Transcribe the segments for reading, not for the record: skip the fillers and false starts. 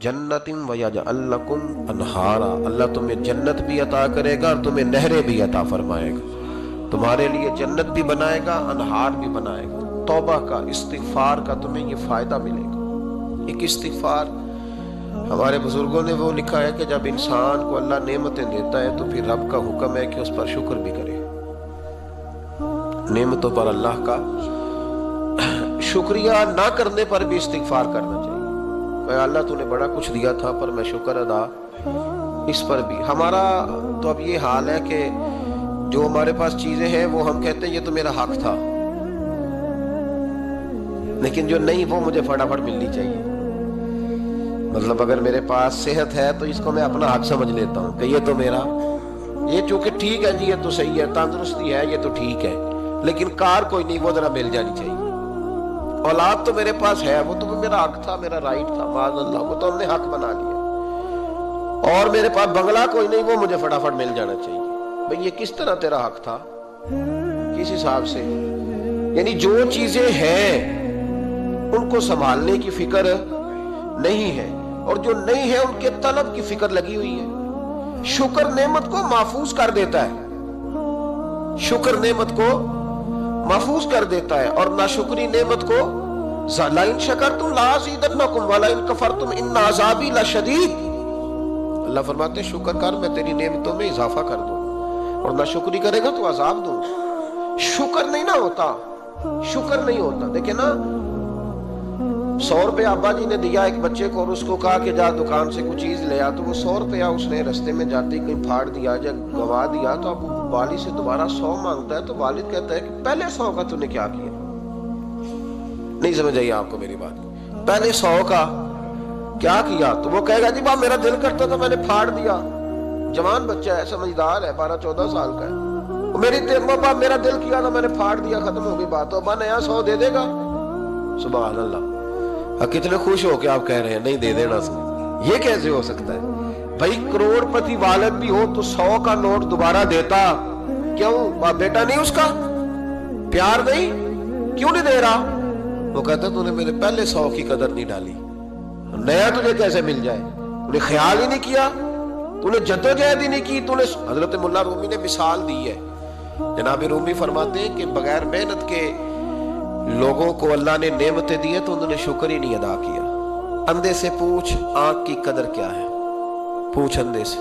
जन्नतिन वयजअल लकुम अनहारा, अल्लाह तुम्हें जन्नत भी अता करेगा और तुम्हें नहरें भी अता फरमाएगा, तुम्हारे लिए जन्नत भी बनाएगा, अनहार भी बनाएगा। तौबा का, इस्तिगफार का तुम्हें ये फायदा मिलेगा। एक इस्तिगफार, हमारे बुजुर्गों ने वो लिखा है कि जब इंसान को अल्लाह नेमतें देता है तो फिर रब का हुक्म है कि उस पर शुक्र भी करे। नेमतों पर अल्लाह का शुक्रिया ना करने पर भी इस्तिगफार करना चाहिए। अल्लाह तूने बड़ा कुछ दिया था पर मैं शुक्र अदा इस पर भी। हमारा तो अब ये हाल है कि जो हमारे पास चीजें हैं वो हम कहते हैं ये तो मेरा हक था, लेकिन जो नहीं वो मुझे फटाफट मिलनी चाहिए। मतलब अगर मेरे पास सेहत है तो इसको मैं अपना हक समझ लेता हूँ कि ये तो मेरा, ये चूंकि ठीक है जी, ये तो सही है, तंदुरुस्ती है, ये तो ठीक है, लेकिन कार कोई नहीं, वो जरा मिल जानी चाहिए। औलाद तो मेरे पास है, वो तो मेरा हक था, मेरा राइट था, माज़अल्लाह वो तो हमने हक बना लिया। और मेरे पास बंगला कोई नहीं, वो मुझे फटाफट मिल जाना चाहिए। भाई ये किस तरह तेरा हक था, किस हिसाब से? यानी जो चीजें हैं उनको संभालने की फिक्र नहीं है, और जो नहीं है उनके तलब की फिक्र लगी हुई है। शुक्र नेमत को महफूज कर देता है, शुक्र नेमत को महफूज कर देता है, और नाशुक्री नेमत को लाइन शकरतुम लाज़ीदन्नकुम वलाइन कफरतुम इन्न अज़ाबी लशदीद। अल्लाह फरमाते हैं शुक्र कर, मैं तेरी नेमतों में इजाफा कर दूं, और नाशुक्री करेगा तो अजाब दूं। शुक्र नहीं ना होता, शुक्र नहीं होता। देखिए ना, 100 रुपया अब्बा जी ने दिया एक बच्चे को और उसको कहा कि जा दुकान से कुछ चीज ले आ, तो वो 100 रुपया उसने रास्ते में जाते ही कहीं फाड़ दिया, जब गवा दिया तो अब वालिद से दोबारा 100 मांगता है, तो वालिद कहता है कि पहले 100 का तूने क्या किया? नहीं समझ आई आपको मेरी बात? पहले 100 का क्या किया? तो वो कहेगा जी बा मेरा दिल करता था मैंने फाड़ दिया। जवान बच्चा है, समझदार है, 12-14 साल का है, मेरी बाबा मेरा दिल किया था मैंने फाड़ दिया, खत्म हो गई बात। तो अब्बा नया 100 दे देगा? सुभान अल्लाह, कितने खुश हो के आप कह रहे हैं नहीं दे देना। ये कैसे हो सकता है भाई? करोड़पति वालिद भी हो तो 100 का नोट दोबारा देता क्यों? बेटा नहीं उसका, प्यार नहीं, क्यों नहीं दे रहा? वो कहता तूने मेरे पहले 100 की कदर नहीं डाली, नया तुझे कैसे मिल जाए? तूने ख्याल ही नहीं किया, तूने जद्दोजहद ही नहीं की, तूने। हजरत मुल्ला रूमी ने मिसाल दी है, जनाब रूमी फरमाते हैं कि बगैर मेहनत के लोगों को अल्लाह ने नेमतें दी है तो उन्होंने शुक्र ही नहीं अदा किया। अंधे से पूछ आंख की कदर क्या है, पूछ अंधे से,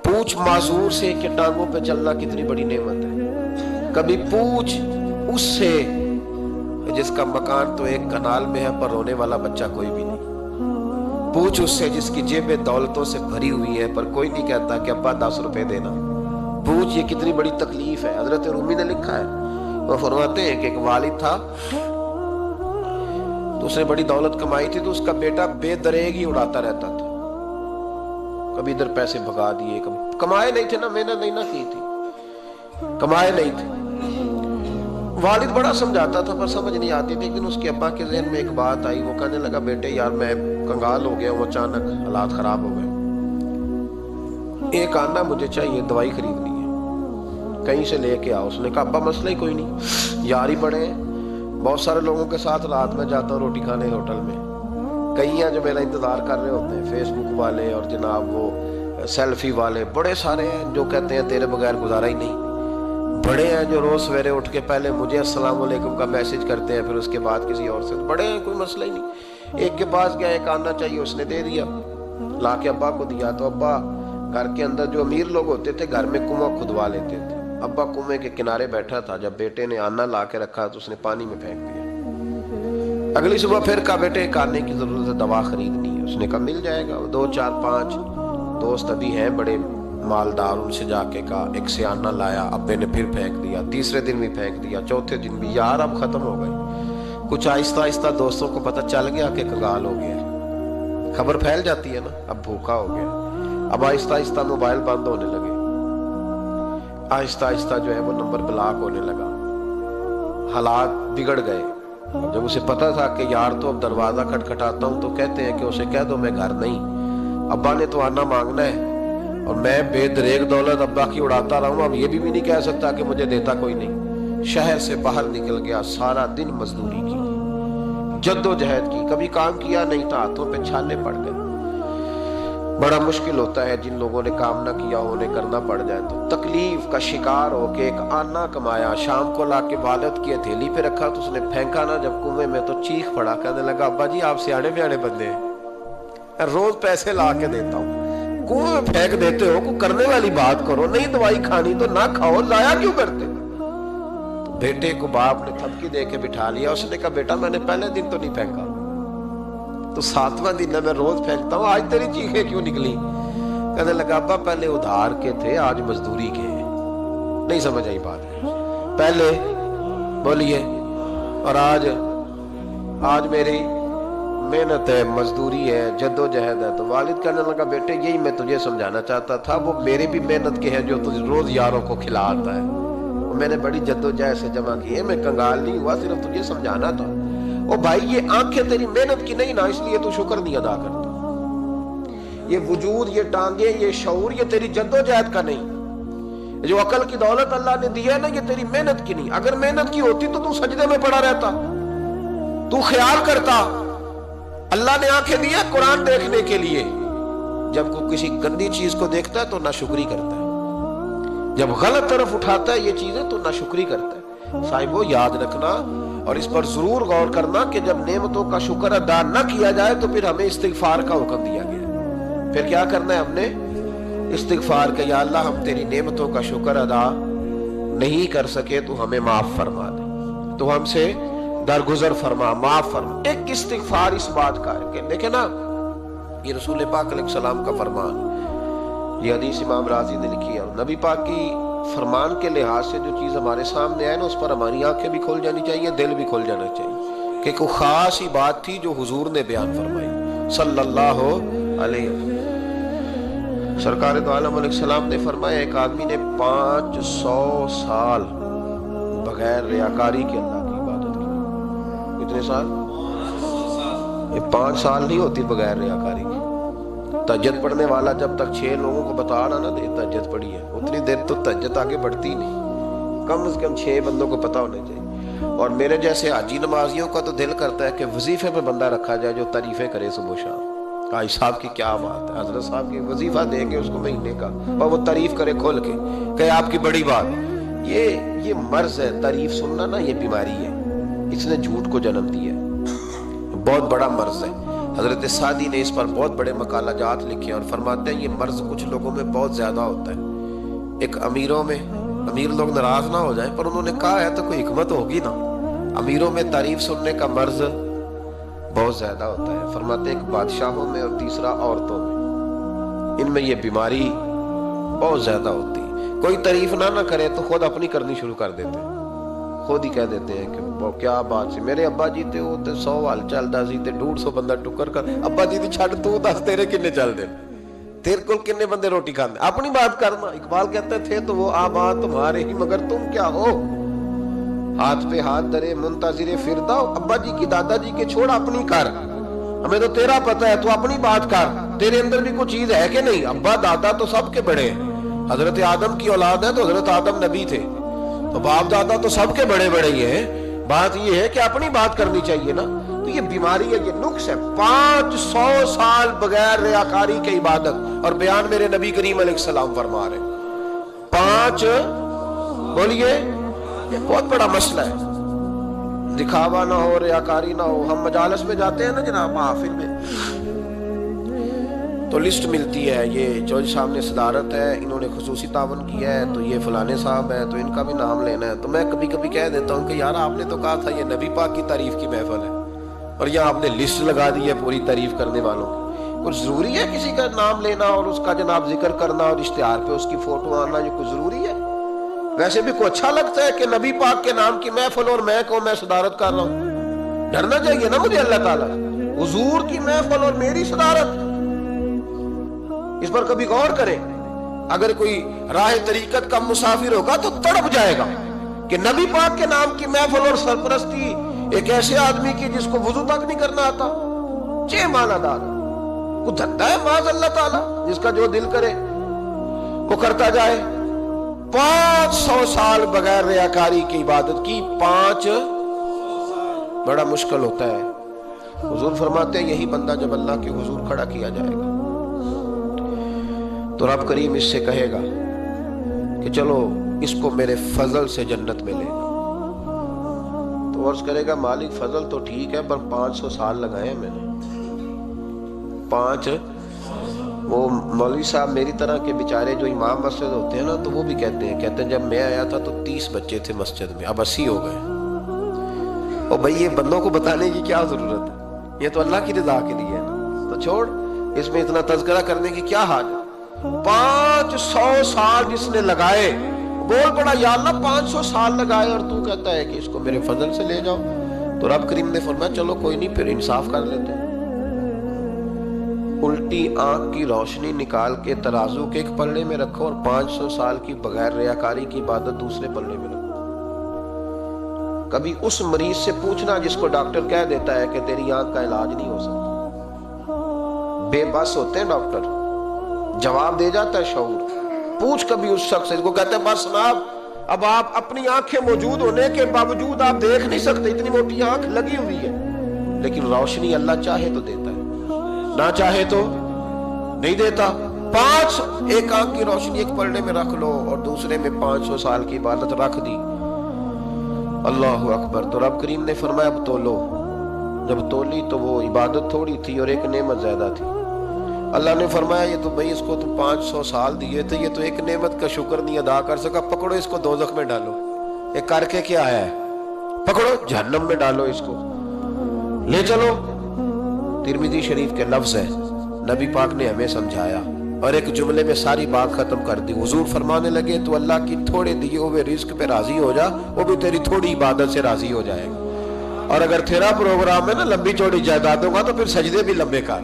पूछ माजूर से कि टांगों पे चलना कितनी बड़ी नेमत है। कभी पूछ उससे जिसका मकान तो एक कनाल में है पर रोने वाला बच्चा कोई भी नहीं। पूछ उससे जिसकी जेबें दौलतों से भरी हुई है पर कोई नहीं कहता कि अब्बा 10 रुपए देना। पूछ ये कितनी बड़ी तकलीफ है। हजरत रूमी ने लिखा है, वो फरमाते हैं कि एक वालिद था तो उसने बड़ी दौलत कमाई थी, तो उसका बेटा बेदरेग ही उड़ाता रहता था। कभी इधर पैसे भगा दिए, कभी कमाए नहीं थे ना, मेहनत नहीं ना की थी, कमाए नहीं थे। वालिद बड़ा समझाता था पर समझ नहीं आती थी। लेकिन उसके अब्बा के ज़हन में एक बात आई, वो कहने लगा बेटे यार मैं कंगाल हो गया हूँ, अचानक हालात खराब हो गए, एक आना मुझे चाहिए, दवाई खरीदनी है, कहीं से लेके आओ। उसने कहा अब्बा मसला ही कोई नहीं, यार ही बड़े हैं, बहुत सारे लोगों के साथ रात में जाता हूँ रोटी खाने होटल में, कई हैं जो मेरा इंतजार कर रहे होते हैं, फेसबुक वाले और जनाब वो सेल्फी वाले, बड़े सारे हैं जो कहते हैं तेरे बगैर गुजारा ही नहीं। बड़े हैं जो रोज सवेरे उठ के पहले मुझे अस्सलाम वालेकुम का मैसेज करते हैं, फिर उसके बाद किसी और से। बड़े हैं, कोई मसला ही नहीं। एक के पास गया, एक आना चाहिए, उसने दे दिया, ला के अब्बा को दिया। तो अब्बा घर के अंदर जो अमीर लोग होते थे घर में कुआं खुदवा लेते थे। अब्बा कुएं के किनारे बैठा था, जब बेटे ने आना ला के रखा तो उसने पानी में फेंक दिया। अगली सुबह फिर कहा बेटे खाने की जरूरत है, दवा खरीदनी है। उसने कहा मिल जाएगा। 2 4 5 दोस्त अभी हैं बड़े मालदार, उनसे जाके कहा, एक से आना लाया, अब्बे ने फिर फेंक दिया, तीसरे दिन भी फेंक दिया, चौथे दिन भी। यार अब खत्म हो गई। कुछ आहिस्ता आहिस्ता दोस्तों को पता चल गया कि कंगाल हो गया, खबर फैल जाती है ना, अब भूखा हो गया। अब आहिस्ता आहिस्ता मोबाइल बंद होने लगे, आहिस्ता आहिस्ता जो है वो नंबर ब्लॉक होने लगा, हालात बिगड़ गए। जब उसे पता था कि यार तो अब दरवाजा खटखटाता हूँ तो कहते हैं कि उसे कह दो मैं घर नहीं, अब्बा ने तो आना मांगना है और मैं बेदरेग दौलत अब्बा की उड़ाता रहा हूँ। अब ये भी नहीं कह सकता कि मुझे देता कोई नहीं। शहर से बाहर निकल गया, सारा दिन मजदूरी की, जद्दोजहद की, कभी काम किया नहीं था, हाथों पे छाले पड़ गए। बड़ा मुश्किल होता है जिन लोगों ने काम ना किया हो, उन्हें करना पड़ जाए तो। तकलीफ का शिकार होके एक आना कमाया, शाम को लाके वालिद की हथेली पे रखा तो उसने फेंका ना जब कुएं में तो चीख पड़ा, कहने लगा अब्बा जी आप सियाने ब्याने बंदे हैं, रोज पैसे ला के देता हूँ, कुएं में फेंक देते हो, को करने वाली बात करो, नहीं दवाई खानी तो ना खाओ, लाया क्यों करते। तो बेटे को बाप ने थपकी दे के बिठा लिया, उसने कहा बेटा मैंने पहले दिन तो नहीं फेंका, तो 7वां दिन मैं रोज फेंकता हूँ, आज तेरी चीखें क्यों निकली। कहने लगा अब्बा पहले उधार के थे, आज मजदूरी के हैं। नहीं समझ आई बात, पहले बोलिए और आज मेरी मेहनत है, मजदूरी है, जद्दोजहद है। तो वालिद कहने लगा बेटे यही मैं तुझे समझाना चाहता था, वो मेरे भी मेहनत के हैं जो तुझे रोज यारों को खिलाता है, मैंने बड़ी जद्दोजहद से जमा की है, मैं कंगाल नहीं हुआ, सिर्फ तुझे समझाना था। ओ भाई ये आंखें तेरी मेहनत की नहीं ना, इसलिए तू शुक्र नहीं अदा करता। ये वजूद, ये टांगे, ये शऊर, ये तेरी जद्दोजहद का नहीं। जो अकल की दौलत अल्लाह ने दी है ना, ये तेरी मेहनत की नहीं। अगर मेहनत की होती तो तू सजदे में पड़ा रहता, तू ख्याल करता। अल्लाह ने आंखें दी है कुरान देखने के लिए, जब कोई किसी गंदी चीज को देखता है तो नाशुक्री करता है, जब गलत तरफ उठाता है ये चीजें तो नाशुक्री करता है। साहिबो याद रखना और इस पर जरूर गौर करना कि जब नेमतों का शुक्र अदा न किया जाए तो फिर हमें इस्तिगफार का हुक्म दिया गया। फिर क्या करना है हमने, इस्तिगफार का, या अल्लाह हम तेरी नेमतों का शुक्र अदा नहीं कर सके तो हमें माफ फरमा दे, तो हमसे दरगुजर फरमा, माफ फरमा। एक इस्तिगफार इस बात का है कि देखे ना, ये रसूल पाक अलैहिस्सलाम का फरमान, ये हदीस इमाम राजी ने लिखी है, और नबी पाक की फरमान के लिहाज से जो चीज हमारे सामने आए ना, उस पर हमारी आंखें भी खुल जानी चाहिए, दिल भी खुल जाना चाहिए कि कोई खास ही बात थी जो हुजूर ने बयान फरमाई सल्लल्लाहु अलैहि वसल्लम। सरकार दो आलम अलैहिस्सलाम ने फरमाया एक आदमी ने 500 साल बगैर रियाकारी के अल्लाह की इबादत की। कितने साल? ये 5 साल नहीं होती बगैर रियाकारी की। तहज्जुद पढ़ने वाला जब तक 6 लोगों को बता ना दे तहज्जुद पढ़ी है, उतनी देर तो तहज्जुद आगे बढ़ती नहीं। कम से कम 6 बंदों को पता होना चाहिए। और मेरे जैसे हाजी नमाजियों का तो दिल करता है कि वजीफे पे बंदा रखा जाए जो तारीफें करे सुबह शाम। हाजी साहब की क्या बात है, हजरत साहब की वजीफा देंगे उसको महीने का, और वो तारीफ करे खोल के, कहे आपकी बड़ी बात। ये मर्ज है, तारीफ सुनना ना ये बीमारी है, इसने झूठ को जन्म दिया, बहुत बड़ा मर्ज है। हजरत सादी ने इस पर बहुत बड़े मकालाजात लिखे और फरमाते हैं ये मर्ज कुछ लोगों में बहुत ज्यादा होता है। एक अमीरों में, अमीर लोग नाराज ना हो जाए पर उन्होंने कहा है तो कोई हिकमत होगी ना, अमीरों में तारीफ सुनने का मर्ज बहुत ज्यादा होता है। फरमाते एक बादशाहों में और तीसरा औरतों में, इनमें ये बीमारी बहुत ज्यादा होती है। कोई तारीफ ना करे तो खुद अपनी करनी शुरू कर देते हैं, खुद ही कह देते हैं कि वो क्या बात सी, मेरे अब्बा जी थे वो तो 100 हाल चलता सी ते 150 बंदा टुकर कर, अब्बा जी दी छड़ तू दस तेरे किन्ने चलते, तेरे को किन्ने बंदे रोटी खाते, अपनी बात करना। इकबाल कहते थे तो वो आबाद तुम्हारे ही मगर तुम क्या हो, हाथ पे हाथ धरे मुंतजिरे फिरदा, अब्बा जी की दादाजी के छोड़ अपनी कर, हमें तो तेरा पता है, तू अपनी बात कर, तेरे अंदर भी कोई चीज है कि नहीं। अब्बा दादा तो सबके बड़े हैं, हजरत आदम की औलाद है तो हजरत आदम नबी थे, तो बाप दादा तो सबके बड़े बड़े ही हैं। बात ये है कि अपनी बात करनी चाहिए ना। तो ये बीमारी है, ये नुक्स है। 500 साल बगैर रियाकारी की इबादत, और बयान मेरे नबी करीम अलैहिस्सलाम फरमा रहे 5, बोलिए, ये बहुत बड़ा मसला है। दिखावा ना हो, रियाकारी ना हो। हम मजालस में जाते हैं ना जनाब, महफिल में तो लिस्ट मिलती है, ये जो सामने सदारत है इन्होंने खुसूसी तावन किया है, तो ये फलाने साहब है तो इनका भी नाम लेना है। तो मैं कभी कभी कह देता हूँ कि यार आपने तो कहा था ये नबी पाक की तारीफ की महफिल है, और यहाँ आपने लिस्ट लगा दी है पूरी तारीफ करने वालों की। कुछ जरूरी है किसी का नाम लेना और उसका जनाब जिक्र करना और इश्तिहार पे उसकी फोटो आना, ये कुछ जरूरी है? वैसे भी कोई अच्छा लगता है कि नबी पाक के नाम की महफिल और मैं सदारत कर रहा हूँ? डरना चाहिए ना मुझे अल्लाह ताला, हुजूर की महफिल और मेरी सदारत। इस पर कभी गौर करें। अगर कोई राह तरीकत का मुसाफिर होगा तो तड़प जाएगा कि नबी पाक के नाम की महफिल और सरपरस्ती एक ऐसे आदमी की जिसको वुजू तक नहीं करना आता, चे मानादार वो धंधा है माज़ अल्लाह ताला, जिसका जो दिल करे वो करता जाए। 500 साल बगैर रियाकारी की इबादत की, 5 बड़ा मुश्किल होता है। حضور فرماتے ہیں یہی بندہ جب اللہ کے حضور کھڑا کیا جائے گا تو رب کریم اس سے کہے گا کہ چلو اس کو میرے فضل سے جنت میں لے گا. تو عرض کرے گا مالک فضل تو ٹھیک ہے پر 500 سال لگائے میں نے. وہ مولوی صاحب میری طرح کے بیچارے جو امام مسجد ہوتے ہیں نا تو وہ بھی کہتے ہیں جب میں آیا تھا تو 30 بچے تھے مسجد میں، اب 80 ہو گئے. اور بھائی یہ بندوں کو بتانے کی کیا ضرورت ہے، یہ تو اللہ کی رضا کے لیے ہے نا، تو چھوڑ اس میں اتنا تذکرہ کرنے کی کیا حاجت. 500 سال جس نے لگائے، بول پڑا یا اللہ 500 سال لگائے اور تو کہتا ہے کہ اس کو میرے فضل سے لے جاؤ. تو رب کریم نے فرمایا چلو کوئی نہیں، پھر انصاف کر لیتے ہیں. الٹی آنکھ کی روشنی نکال کے ترازو کے ایک پلڑے میں رکھو اور 500 سال کی بغیر ریاکاری کی عبادت دوسرے پلڑے میں رکھو. کبھی اس مریض سے پوچھنا جس کو ڈاکٹر کہہ دیتا ہے کہ تیری آنکھ کا علاج نہیں ہو سکتا. بے بس ہوتے ہیں ڈاکٹر، جواب دے جاتا ہے شعور. پوچھ کبھی اس شخص سے کو کہتے ہیں بس جناب اب آپ اپنی آنکھیں موجود ہونے کے باوجود آپ دیکھ نہیں سکتے، اتنی موٹی آنکھ لگی ہوئی ہے، لیکن روشنی اللہ چاہے تو دیتا ہے، نہ چاہے تو نہیں دیتا. 5 ایک آنکھ کی روشنی ایک پلڑے میں رکھ لو اور دوسرے میں 500 سال کی عبادت رکھ دی. اللہ اکبر. تو رب کریم نے فرمایا اب تولو. جب تولی تو وہ عبادت تھوڑی تھی اور ایک نعمت زیادہ تھی. اللہ نے فرمایا یہ تو بھائی اس کو تو 500 سال دیے تھے، یہ تو ایک نعمت کا شکر نہیں ادا کر سکا، پکڑو اس کو دوزخ میں ڈالو. ایک کر کے کیا آیا ہے، پکڑو جہنم میں ڈالو، اس کو لے چلو. ترمذی شریف کے لفظ ہے، نبی پاک نے ہمیں سمجھایا اور ایک جملے میں ساری بات ختم کر دی. حضور فرمانے لگے تو اللہ کی تھوڑے دیے ہوئے رزق پہ راضی ہو جا، وہ بھی تیری تھوڑی عبادت سے راضی ہو جائے گا. اور اگر تیرا پروگرام ہے نا لمبی چوڑی جائیدادوں کا تو پھر سجدے بھی لمبے کر،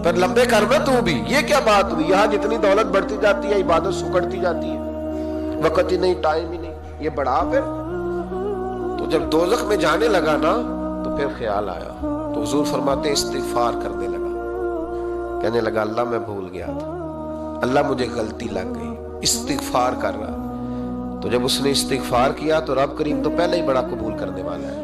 پھر لمبے کرنا تو بھی. یہ کیا بات ہوئی، یہاں جتنی دولت بڑھتی جاتی ہے عبادت سکڑتی جاتی ہے، وقت ہی نہیں، ٹائم ہی نہیں. یہ بڑھا پھر. تو جب دوزخ میں جانے لگا نا تو پھر خیال آیا. تو حضور فرماتے استغفار کرنے لگا، کہنے لگا اللہ میں بھول گیا تھا، اللہ مجھے غلطی لگ گئی، استغفار کر رہا. تو جب اس نے استغفار کیا تو رب کریم تو پہلے ہی بڑا قبول کرنے والا ہے.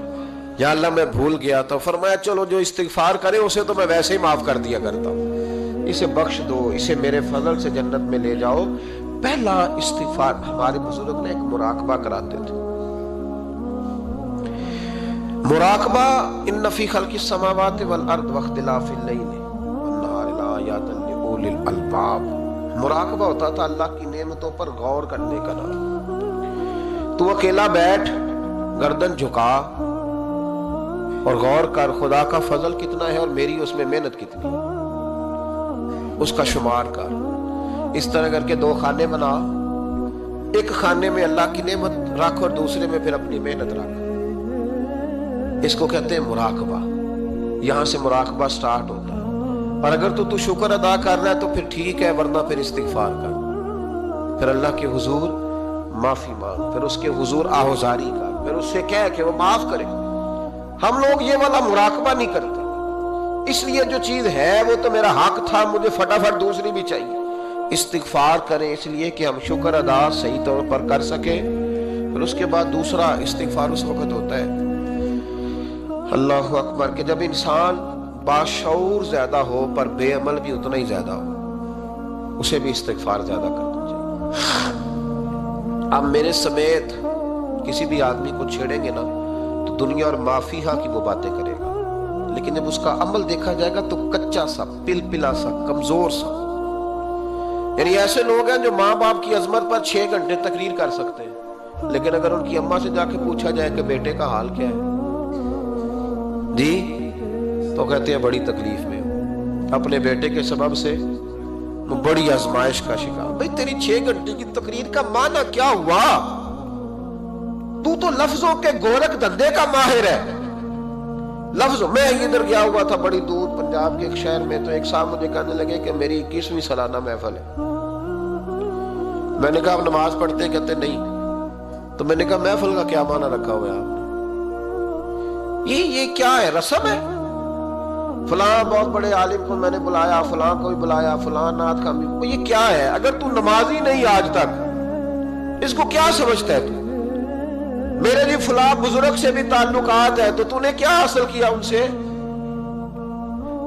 یا اللہ میں بھول گیا تھا، فرمایا چلو جو استغفار کرے اسے تو میں ویسے ہی معاف کر دیا کرتا ہوں، اسے بخش دو، اسے میرے فضل سے جنت میں لے جاؤ. پہلا استغفار. ہمارے بزرگ نے ایک مراقبہ کراتے تھے. مراقبہ ان فی خلق السماوات والارض واختلاف اللیل والنہار لآیات لأولی الالباب. مراقبہ ہوتا تھا اللہ کی نعمتوں پر غور کرنے کا نام. تو اکیلا بیٹھ، گردن جھکا اور غور کر خدا کا فضل کتنا ہے اور میری اس میں محنت کتنی ہے، اس کا شمار کر. اس طرح کر کے 2 خانے بنا، ایک خانے میں اللہ کی نعمت رکھ اور دوسرے میں پھر اپنی محنت رکھ. اس کو کہتے ہیں مراقبہ. یہاں سے مراقبہ سٹارٹ ہوتا ہے. اور اگر تو شکر ادا کر رہا ہے تو پھر ٹھیک ہے، ورنہ پھر استغفار کر، پھر اللہ کے حضور معافی مانگ، پھر اس کے حضور آہوزاری کر، پھر اس سے کہہ کہ وہ معاف کرے. ہم لوگ یہ والا مراقبہ نہیں کرتے، اس لیے جو چیز ہے وہ تو میرا حق تھا، مجھے فٹافٹ دوسری بھی چاہیے. استغفار کریں اس لیے کہ ہم شکر ادا صحیح طور پر کر سکیں. پھر اس کے بعد دوسرا استغفار اس وقت ہوتا ہے اللہ اکبر کہ جب انسان باشعور زیادہ ہو پر بے عمل بھی اتنا ہی زیادہ ہو، اسے بھی استغفار زیادہ کرنا چاہیے. اب میرے سمیت کسی بھی آدمی کو چھیڑیں گے نا تو دنیا اور معافی ہاں کی وہ باتیں کرے گا، لیکن جب اس کا عمل دیکھا جائے گا تو کچا سا، پلپلا سا، کمزور سا. یعنی ایسے لوگ ہیں جو ماں باپ کی عظمت پر 6 گھنٹے تقریر کر سکتے ہیں، لیکن اگر ان کی اماں سے جا کے پوچھا جائے کہ بیٹے کا حال کیا ہے جی، تو کہتے ہیں بڑی تکلیف میں ہوں، اپنے بیٹے کے سبب سے بڑی آزمائش کا شکار. بھئی تیری 6 گھنٹے کی تقریر کا معنی کیا ہوا؟ تو لفظوں کے گورکھ دھندے کا ماہر ہے. لفظ. میں ادھر گیا ہوا تھا بڑی دور پنجاب کے ایک شہر میں، تو ایک صاحب مجھے کہنے لگے کہ میری 21ویں سالانہ محفل ہے. میں نے کہا آپ نماز پڑھتے؟ کہتے نہیں. تو میں نے کہا محفل کا کیا معنی رکھا ہوا ہے آپ نے؟ یہ کیا ہے، رسم ہے؟ فلاں بہت بڑے عالم کو میں نے بلایا، فلاں کو بھی بلایا، فلاں نعت کا بھی. یہ کیا ہے؟ اگر تو نمازی نہیں آج تک، اس کو کیا سمجھتا ہے تو؟ میرے لیے فلاں بزرگ سے بھی تعلقات ہے، تو نے کیا حاصل کیا ان سے؟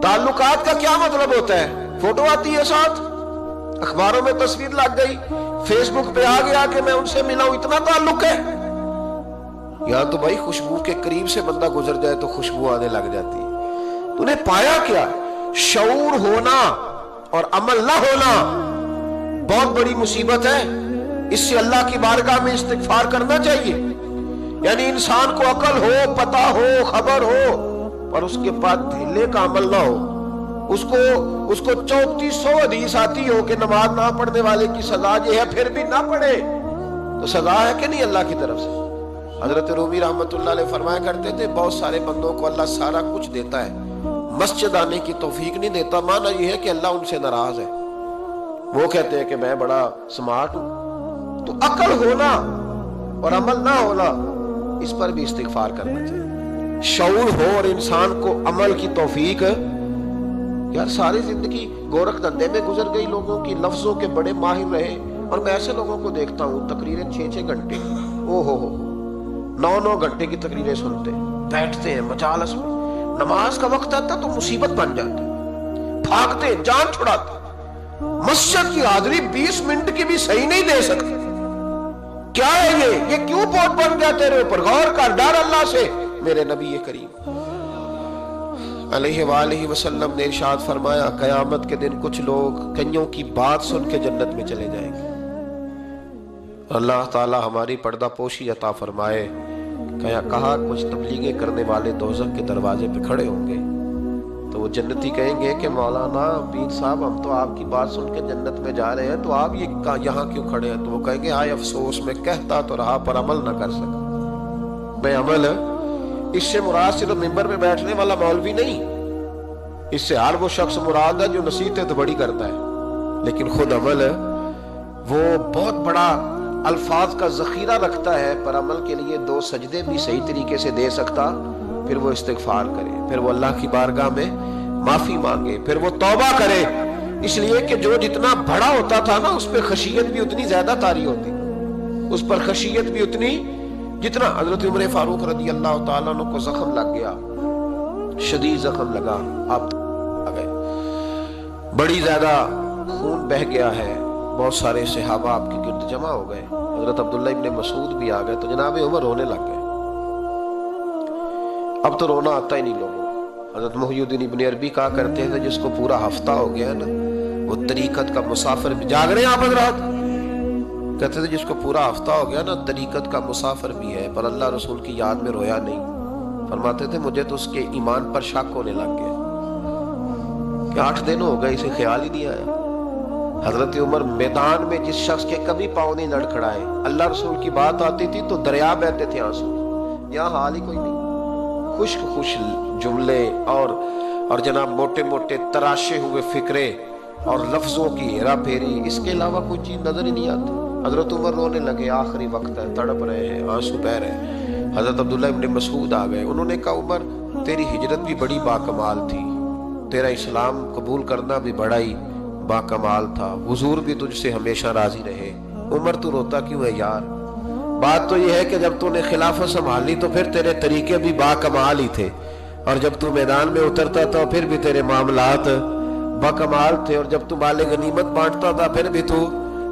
ताल्लुकात का क्या मतलब होता है? फोटो आती है साथ, अखबारों में तस्वीर लग गई, फेसबुक पे आ गया कि मैं उनसे मिला हूं, इतना ताल्लुक है। यहां तो भाई खुशबू के करीब से बंदा गुजर जाए तो खुशबू आने लग जाती है। तूने पाया क्या? शऊर होना और अमल ना होना बहुत बड़ी मुसीबत है। इससे अल्लाह की बारगाह में इस्तिगफार करना चाहिए। यानी इंसान को अकल हो, पता हो, खबर हो, पर उसके पास ढीले का अमल ना हो। उसको 3400 हदीस आती हो कि नमाज ना पढ़ने वाले की सजा ये है, फिर भी ना पढ़े तो सजा है कि नहीं अल्लाह की तरफ से? हजरत रूमी रहमतुल्लाह अलैह फरमाया करते थे, बहुत सारे बंदों को अल्लाह सारा कुछ देता है, मस्जिद आने की तौफीक नहीं देता। माना यह है कि अल्लाह उनसे नाराज है। वो कहते हैं कि मैं बड़ा स्मार्ट हूं। तो अकल होना और अमल ना होना, इस पर भी इस्तिगफार करना चाहिए। शऊर हो और इंसान को अमल की तौफीक। यार सारी जिंदगी गोरख धंधे में गुजर गई लोगों की, लफ्जों के बड़े माहिर रहे, और मैं ऐसे लोगों को देखता हूँ तकरीरें 6-6 घंटे, ओ हो 9-9 घंटे की तकरीरें सुनते बैठते हैं मजालस में। नमाज का वक्त आता तो मुसीबत बन जाती, भागते, जान छुड़ाते। मस्जिद की हाजिरी 20 मिनट की भी सही नहीं दे सकते। क्या है ये क्यों बहुत बन गया तेरे ऊपर? गौर कर, डर अल्लाह से। मेरे नबी करीम अलैहि वसल्लम ने इरशाद फरमाया, कयामत के दिन कुछ लोग कईयों की बात सुन के जन्नत में चले जाएंगे। अल्लाह ताला हमारी पर्दा पोशी अता फरमाए। कहा कुछ तबलीगें करने वाले दोज़ख के दरवाजे पे खड़े होंगे तो वो जन्नती कहेंगे कि मौलाना पीर साहब, हम तो आपकी बात सुन के जन्नत में जा रहे हैं, तो आप ये यहाँ क्यों खड़े हैं? तो वो कहेंगे, हाय अफसोस, मैं कहता तो रहा पर अमल ना कर सका। मैं अमल, इससे मुराद सिर्फ मिंबर में बैठने वाला मौलवी नहीं, इससे हर वो शख्स मुराद है जो नसीहतें तो बड़ी करता है लेकिन खुद अमल वो बहुत बड़ा अल्फाज का जखीरा रखता है, पर अमल के लिए 2 सजदे भी सही तरीके से दे सकता, फिर वो इस्तिगफार करे, फिर वो अल्लाह की बारगाह में माफी मांगे, फिर वो तौबा करे। इसलिए कि जो जितना बड़ा होता था ना, उस पर खशियत भी उतनी ज्यादा तारी होती, उस पर खशियत भी उतनी जितना। हजरत उमर फारूक रदी अल्लाह तआला अन्हु को जख्म लग गया, शदीद जख्म लगा, आप आ गए, बड़ी ज्यादा खून बह गया है, बहुत सारे सहाबा आपके गिर्द जमा हो गए, हजरत अब्दुल्ला इब्ने मसूद भी आ गए, तो जनाब उमर रोने लग गए। अब तो रोना आता ही नहीं लोगों। हजरत मुहय्यिद्दीन इब्ने अरबी कहा करते थे, जिसको पूरा हफ्ता हो गया ना, वो तरीकत का मुसाफिर भी, जाग रहे हैं आप हजरात, कहते थे जिसको पूरा हफ्ता हो गया ना, तरीकत का मुसाफिर भी है, पर अल्लाह रसूल की याद में रोया नहीं। फरमाते थे मुझे तो उसके ईमान पर शक होने लग गया कि 8 दिन हो गए, इसे ख्याल ही नहीं आया। हजरत उमर मैदान में जिस शख्स के कभी पाँव नहीं लड़खड़ाए, अल्लाह रसूल की बात आती थी तो दरिया बहते थे आंसू। यहाँ हाल ही कोई नहीं, खुश जुमले और जनाब मोटे मोटे तराशे हुए फिक्रे और लफ्जों की हेरा फेरी, इसके अलावा कोई चीज नजर ही नहीं आती। हजरत उमर रोने लगे, आखिरी वक्त है, तड़प रहे हैं, आंसू बह रहे हैं। हजरत अब्दुल्ला इब्ने मसूद आ गए, उन्होंने कहा उमर तेरी हिजरत भी बड़ी बाकमाल थी, तेरा इस्लाम कबूल करना भी बड़ा ही बाकमाल था, हुजूर भी तुझसे हमेशा राजी रहे। उमर तू रोता क्यों है यार? बात तो यह है कि जब तूने खिलाफत संभाली तो फिर तेरे तरीके भी बाकमाल ही थे, और जब तू मैदान में उतरता था फिर भी तेरे मामलात बाकमाल थे, और जब तू माले गनीमत बांटता था फिर भी तू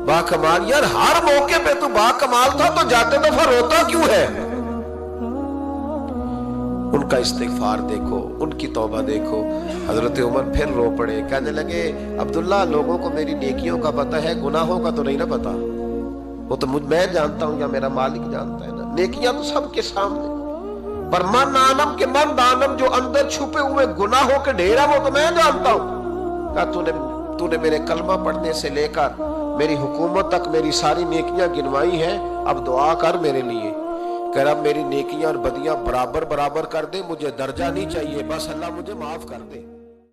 बाकमाल। यार हर मौके पे तू बाकमाल था, तो जाते दफा रोता क्यों है? उनका इस्तिगफार देखो, उनकी तौबा देखो। हजरत उमर फिर रो पड़े, कहने लगे अब्दुल्ला लोगों को मेरी नेकियों का पता है, गुनाहों का तो नहीं ना पता। वो तो मैं जानता हूँ या मेरा मालिक जानता है ना, नेकियां तो सबके सामने, पर मन आनम के मन दानम जो अंदर छुपे हुए गुनाहों के ढेर है वो तो मैं जानता हूँ। कहा तूने मेरे कलमा पढ़ने से लेकर मेरी हुकूमत तक मेरी सारी नेकियां गिनवाई हैं, अब दुआ कर मेरे लिए। कह रहा मेरी नेकियां और बदियां बराबर बराबर कर दे, मुझे दर्जा नहीं चाहिए, बस अल्लाह मुझे माफ कर दे।